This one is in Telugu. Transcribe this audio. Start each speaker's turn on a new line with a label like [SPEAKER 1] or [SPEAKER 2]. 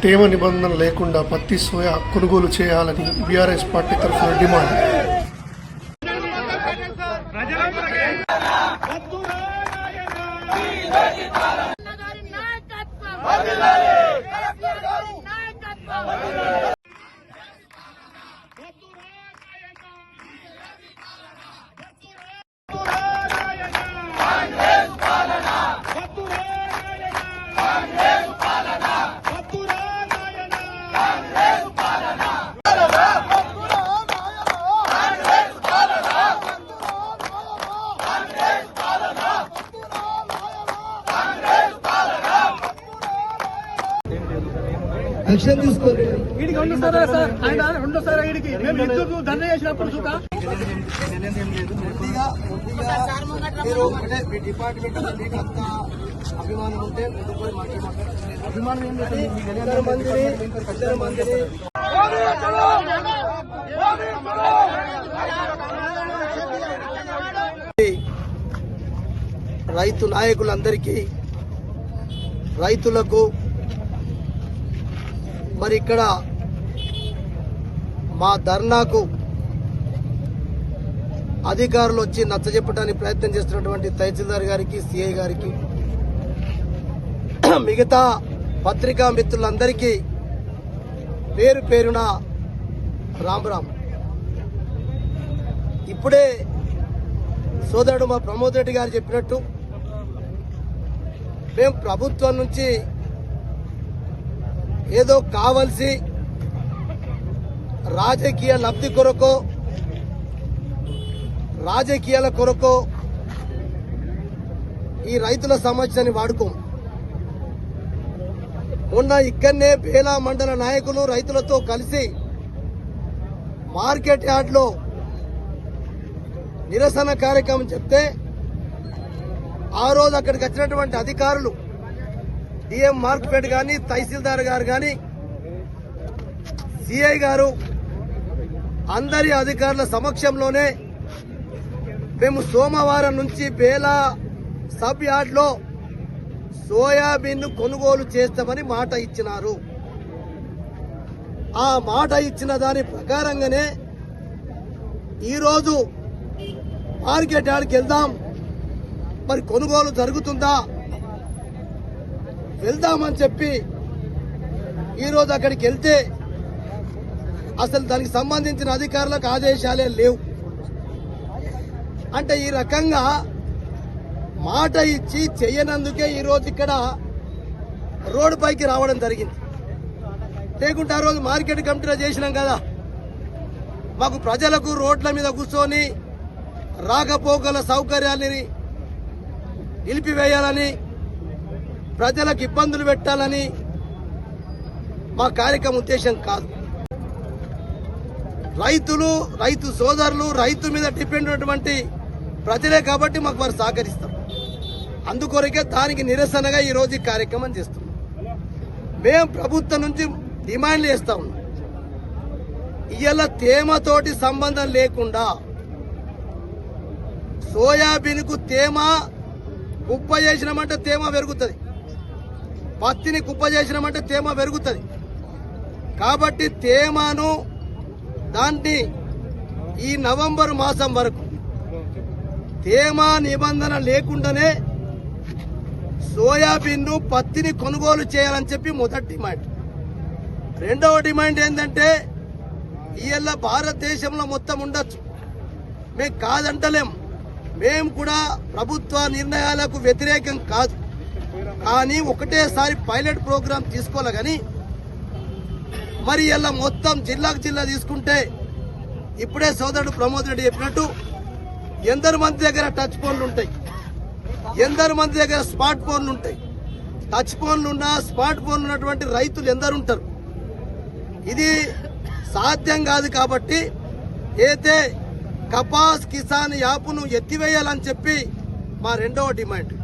[SPEAKER 1] తేమ నిబంధన లేకుండా పత్తి సోయా కొనుగోలు చేయాలని బీఆర్ఎస్ పార్టీ తరఫున డిమాండ్.
[SPEAKER 2] యాక్షన్ తీసుకోండి.
[SPEAKER 3] వీడికి రెండోసారి సార్, ఆయన రెండోసారి వీడికి మేము ఇద్దరు దండ చేసినప్పుడు చూక
[SPEAKER 2] మీరు అంటే మీ డిపార్ట్మెంట్ మీకు అంత అభిమానం ఉంటే అభిమానం ఏం లేదు. ఇద్దరు మందిని రైతు నాయకులందరికీ, రైతులకు మరి ఇక్కడ మా ధర్నాకు అధికారులు వచ్చి నచ్చజెప్పడానికి ప్రయత్నం చేస్తున్నటువంటి తహసీల్దార్ గారికి, సిఐ గారికి, మిగతా పత్రికా మిత్రులందరికీ పేరు పేరున రామ్. ఇప్పుడే సోదరుడు మా ప్రమోద్ రెడ్డి గారు చెప్పినట్టు మేము ప్రభుత్వం నుంచి ఏదో కావలసి రాజకీయ లబ్ధి కొరకో, రాజకీయాల కొరకో ఈ రైతుల సమస్యని వాడుకోం. మొన్న ఇక్కడనే బేలా మండల నాయకులు రైతులతో కలిసి మార్కెట్ యార్డ్లో నిరసన కార్యక్రమం చెప్తే ఆ రోజు అక్కడికి వచ్చినటువంటి అధికారులు, డిఎం మార్కెట్ గాని, తహసీల్దార్ గారు గాని, సిఐ గారు అందరి అధికారుల సమక్షంలోనే మేము సోమవారం నుంచి బేలా సబ్ యార్డ్లో సోయాబీన్ కొనుగోలు చేస్తామని మాట ఇచ్చినారు. ఆ మాట ఇచ్చిన దాని ప్రకారంగానే ఈరోజు మార్కెట్ యార్డ్కి వెళ్దాం, మరి కొనుగోలు జరుగుతుందా వెళ్దామని చెప్పి ఈరోజు అక్కడికి వెళ్తే అసలు దానికి సంబంధించిన అధికారులకు ఆదేశాలే లేవు. అంటే ఈ రకంగా మాట ఇచ్చి చెయ్యనందుకే ఈరోజు ఇక్కడ రోడ్డు పైకి రావడం జరిగింది. లేకుంటే ఆ రోజు మార్కెట్ కమిటీలో చేసినాం కదా, మాకు ప్రజలకు రోడ్ల మీద కూర్చొని రాకపోకల సౌకర్యాన్ని నిలిపివేయాలని, ప్రజలకు ఇబ్బందులు పెట్టాలని మా కార్యక్రమం ఉద్దేశం కాదు. రైతులు, రైతు సోదరులు, రైతు మీద డిపెండ్ ఉన్నటువంటి ప్రజలే కాబట్టి మాకు వారు సహకరిస్తారు. అందుకొరకే దానికి నిరసనగా ఈరోజు ఈ కార్యక్రమం చేస్తున్నాం. మేము ప్రభుత్వం నుంచి డిమాండ్లు చేస్తా ఉన్నాం. ఇవాళ తేమతోటి సంబంధం లేకుండా సోయాబీన్కు తేమ కుప్ప చేసినామంటే తేమ పెరుగుతుంది, పత్తిని కుప్ప చేసినామంటే తేమ పెరుగుతుంది. కాబట్టి తేమను దాన్ని ఈ నవంబర్ మాసం వరకు తేమ నిబంధన లేకుండానే సోయాబీన్ పత్తిని కొనుగోలు చేయాలని చెప్పి మొదటి డిమాండ్. రెండవ డిమాండ్ ఏంటంటే ఇవాళ భారతదేశంలో మొత్తం ఉండొచ్చు, మేము కాదంటలేం, మేము కూడా ప్రభుత్వ నిర్ణయాలకు వ్యతిరేకం కాదు. కానీ ఒకటేసారి పైలట్ ప్రోగ్రాం తీసుకోవాలి. కానీ మరి ఇలా మొత్తం జిల్లాకు జిల్లా తీసుకుంటే ఇప్పుడే సోదరుడు ప్రమోద్ రెడ్డి చెప్పినట్టు ఎందరు మంది దగ్గర టచ్ ఫోన్లు ఉంటాయి, ఎందరు మంది దగ్గర స్మార్ట్ ఫోన్లు ఉంటాయి. టచ్ ఫోన్లు ఉన్నా స్మార్ట్ ఫోన్లు ఉన్నటువంటి రైతులు ఎందరు ఉంటారు? ఇది సాధ్యం కాదు. కాబట్టి అయితే కపాస్ కిసాన్ యాప్ను ఎత్తివేయాలని చెప్పి మా రెండవ డిమాండ్.